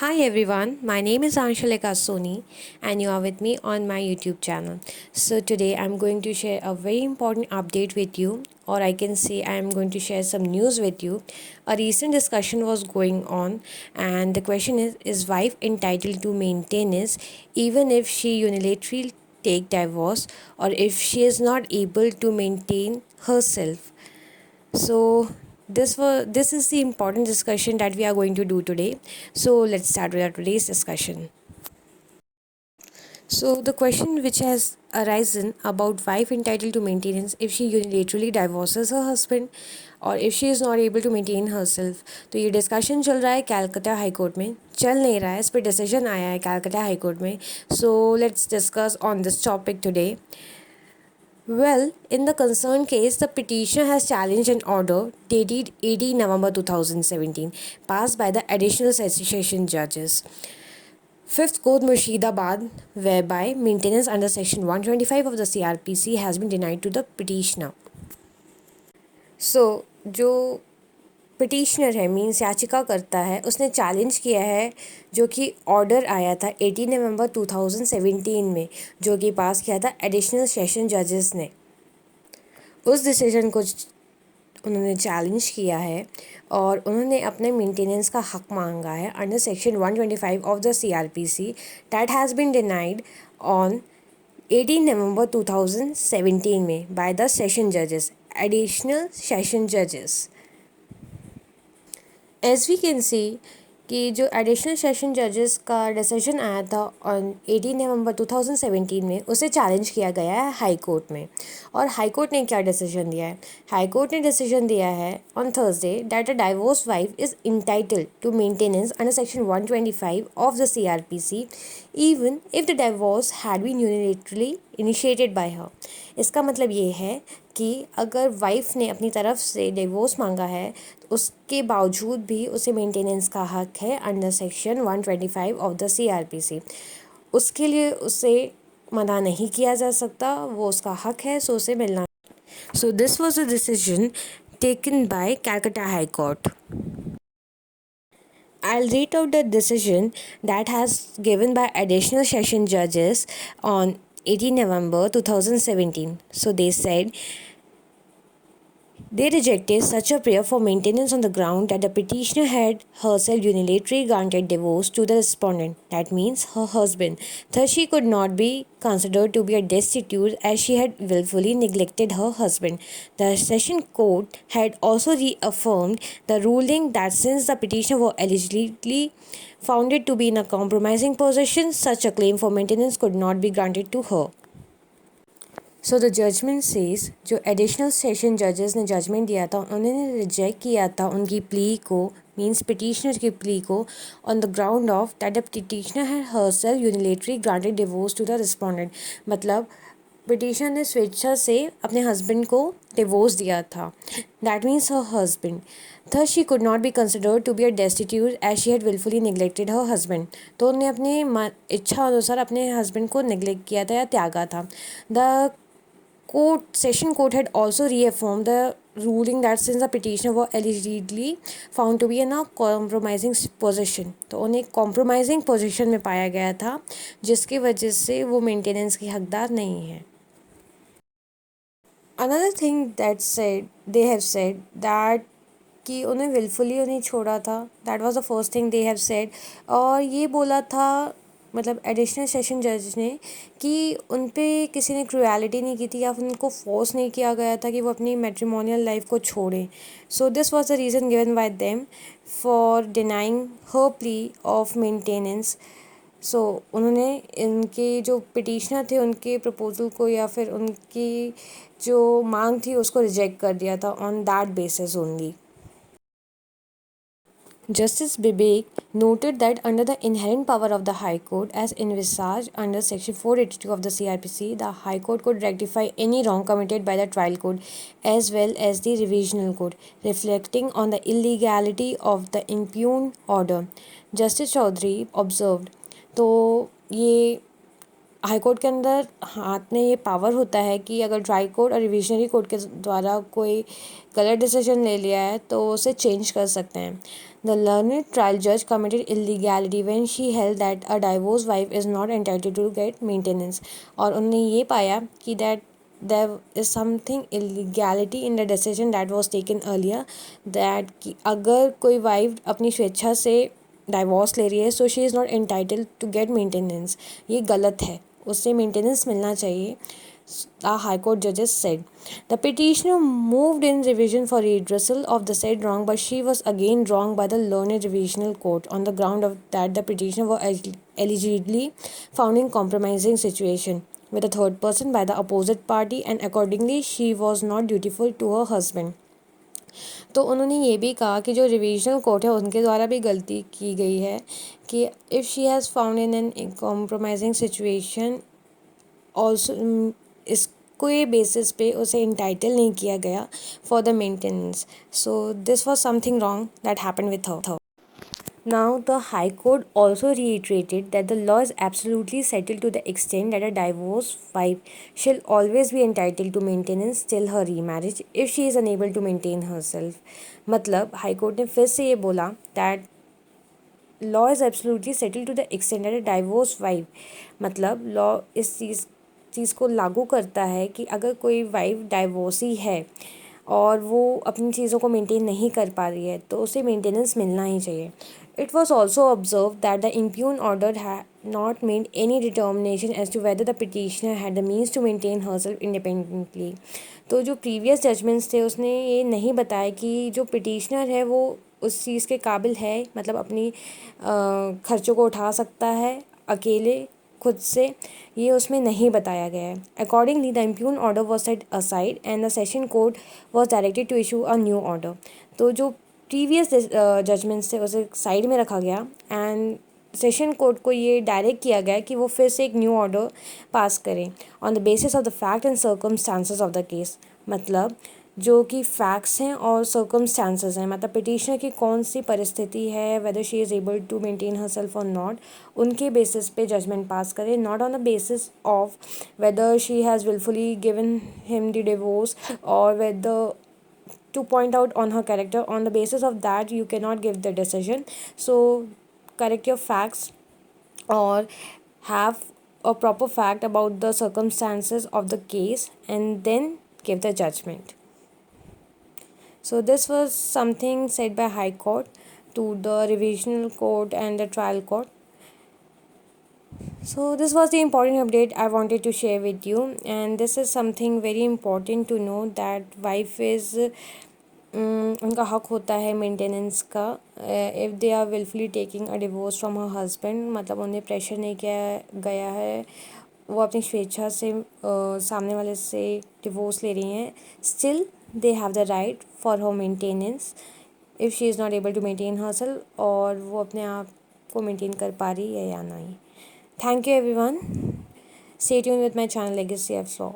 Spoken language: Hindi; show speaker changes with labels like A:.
A: Hi everyone, my name is Anshalika Soni and you are with me on my YouTube channel. So today I'm going to share a very important update with you, or I can say I am going to share some news with you. A recent discussion was going on and the question is wife entitled to maintenance even if she unilaterally take divorce or if she is not able to maintain herself? So this is the important discussion that we are going to do today. So let's start with our today's discussion. So the question which has arisen about wife entitled to maintenance if she unilaterally divorces her husband और if she is not able to maintain herself, तो ये डिस्कशन चल रहा है कैलकाटा हाई कोर्ट में, चल नहीं रहा है, इस पर डिसीजन आया है कैलकाटा हाई कोर्ट में. So let's discuss on this topic today. Well, in the concerned case, the petitioner has challenged an order dated 18 November 2017, passed by the Additional Session Judges, Fifth Court Murshidabad, whereby maintenance under Section 125 of the CRPC has been denied to the petitioner. So, जो पिटिशनर है मीन्स याचिका करता है उसने चैलेंज किया है जो कि ऑर्डर आया था 18 नवंबर 2017 में, जो कि पास किया था एडिशनल सेशन जजेस ने. उस डिसीजन को उन्होंने चैलेंज किया है और उन्होंने अपने मेंटेनेंस का हक मांगा है under section 125 of the CRPC that has been denied on 18 नवंबर 2017 में बाय द सेशन जजेस, एडिशनल सेशन जजेस. एज वी कैन सी कि जो एडिशनल सेशन जजेस का डिसीजन आया था ऑन 18 नवंबर 2017 में उसे चैलेंज किया गया है हाई कोर्ट में. और हाई कोर्ट ने क्या डिसीजन दिया है? हाई कोर्ट ने डिसीजन दिया है on Thursday that a divorce wife is entitled to maintenance under section 125 of the CRPC even if the divorce had been unilaterally initiated by her. इसका मतलब ये है कि अगर वाइफ ने अपनी तरफ से डिवोर्स मांगा है तो उसके बावजूद भी उसे मेंटेनेंस का हक है under section 125 of the CRPC. उसके लिए उसे मना नहीं किया जा सकता, वो उसका हक है, सो उसे मिलना. So this was a decision taken by Calcutta high court. I'll read out the decision that has given by additional session judges on 18 November 2017. So they said they rejected such a prayer for maintenance on the ground that the petitioner had herself unilaterally granted divorce to the respondent, that means her husband. Thus, she could not be considered to be a destitute as she had willfully neglected her husband. The session court had also reaffirmed the ruling that since the petitioner was allegedly founded to be in a compromising position, such a claim for maintenance could not be granted to her. So the judgment says जो एडिशनल सेशन जजेस ने जजमेंट दिया था उन्होंने रिजेक्ट किया था उनकी प्ली को, मीन्स पिटिशनर की प्ली को, on the ground of that the petitioner had herself unilaterally granted divorce to the respondent. मतलब पिटिशनर ने स्वेच्छा से अपने हस्बैंड को डिवोर्स दिया था, that means her husband. Third she could not be considered to be a destitute as she had wilfully neglected her husband. तो उन्होंने अपने इच्छा अनुसार अपने हस्बैंड को निगलेक्ट किया था या त्यागा था. The session court had also reaffirmed the ruling that since the petitioner was allegedly found to be in a compromising position, तो उन्हें compromising position में पाया गया था जिसकी वजह से वो मेंटेनेंस की हकदार नहीं है. Another thing that said they have said that कि उन्हें विलफुली उन्हें छोड़ा था, that was the first thing they have said. और ये बोला था मतलब एडिशनल सेशन जज ने कि उन पे किसी ने क्रूएलिटी नहीं की थी या फिर उनको फोर्स नहीं किया गया था कि वो अपनी मैट्रिमोनियल लाइफ को छोड़ें. So this was the reason given by them for denying her plea of maintenance. So उन्होंने इनके जो पिटिशनर थे उनके प्रपोजल को या फिर उनकी जो मांग थी उसको रिजेक्ट कर दिया था on that basis only. Justice Bibek noted that under the inherent power of the High Court, as envisaged under Section 482 of the CRPC, the High Court could rectify any wrong committed by the trial court as well as the revisional court, reflecting on the illegality of the impugned order. Justice Chaudhary observed. तो ये हाई कोर्ट के अंदर हाथ में ये पावर होता है कि अगर ट्राई कोर्ट और रिविजनरी कोर्ट के द्वारा कोई गलत डिसीजन ले लिया है तो उसे चेंज कर सकते हैं. द लर्नड ट्रायल जज committed illegality when she held that a divorce wife is not entitled to get maintenance. और उन्होंने ये पाया कि that there is something illegality in the decision that was taken earlier, that कि अगर कोई वाइफ अपनी स्वेच्छा से डाइवोर्स ले रही है so she is not entitled to get maintenance. ये गलत है, उससे मेंटेनेंस मिलना चाहिए. The High Court judges said. The petitioner moved in revision for redressal of the said wrong, but she was again wronged by the learned revisional court on the ground of that the petitioner was allegedly found in compromising situation with a third person by the opposite party, and accordingly she was not dutiful to her husband. तो उन्होंने ये भी कहा कि जो रिविजनल कोर्ट है उनके द्वारा भी गलती की गई है कि if she has found in an compromising situation also, इसको ये बेसिस पे उसे इंटाइटल नहीं किया गया for the maintenance. So this was something wrong that happen with her. Now, the High Court also reiterated that the law is absolutely settled to the extent that a divorced wife shall always be entitled to maintenance till her remarriage if she is unable to maintain herself. मतलब हाई कोर्ट ने फिर से ये बोला that law is absolutely settled to the extent that a divorce wife, मतलब लॉ इस चीज़ को लागू करता है कि अगर कोई वाइफ डाइवोर्सी है और वो अपनी चीज़ों को मेंटेन नहीं कर पा रही है तो उसे मेंटेनेंस मिलना ही चाहिए. It was also observed that the impugned order had not made any determination as to whether the petitioner had the means to maintain herself independently. तो जो प्रीवियस जजमेंट्स थे उसने ये नहीं बताया कि जो पिटिशनर है वो उस चीज़ के काबिल है, मतलब अपनी खर्चों को उठा सकता है अकेले खुद से, ये उसमें नहीं बताया गया है. Accordingly the impugned order was set aside and the session court was directed to issue a new order. तो जो प्रीवियस जजमेंट्स थे उसे साइड में रखा गया एंड सेशन कोर्ट को ये डायरेक्ट किया गया कि वो फिर से एक न्यू ऑर्डर पास करें on the basis of the fact and circumstances of the case. मतलब जो कि फैक्ट्स हैं और सर्कमस्टांसेस हैं, मतलब पिटिशनर की कौन सी परिस्थिति है, whether she is able to maintain herself और नॉट, उनके बेसिस पे जजमेंट पास करें, not on the basis of whether she has wilfully given him the divorce और whether to point out on her character. On the basis of that you cannot give the decision. So correct your facts or have a proper fact about the circumstances of the case and then give the judgment. So this was something said by High Court to the revisional court and the trial court. So this was the important update I wanted to share with you, and this is something very important to know that wife is उनका हक होता है मेंटेनेंस का if they are wilfully taking a divorce from her husband. मतलब उन्हें प्रेशर नहीं किया गया है, वो अपनी स्वेच्छा से सामने वाले से डिवोर्स ले रही हैं, still they have the right for her maintenance if she is not able to maintain herself, और वो अपने आप को मेंटेन कर पा रही है या नहीं. Thank you everyone. Stay tuned with my channel Legacy of Law.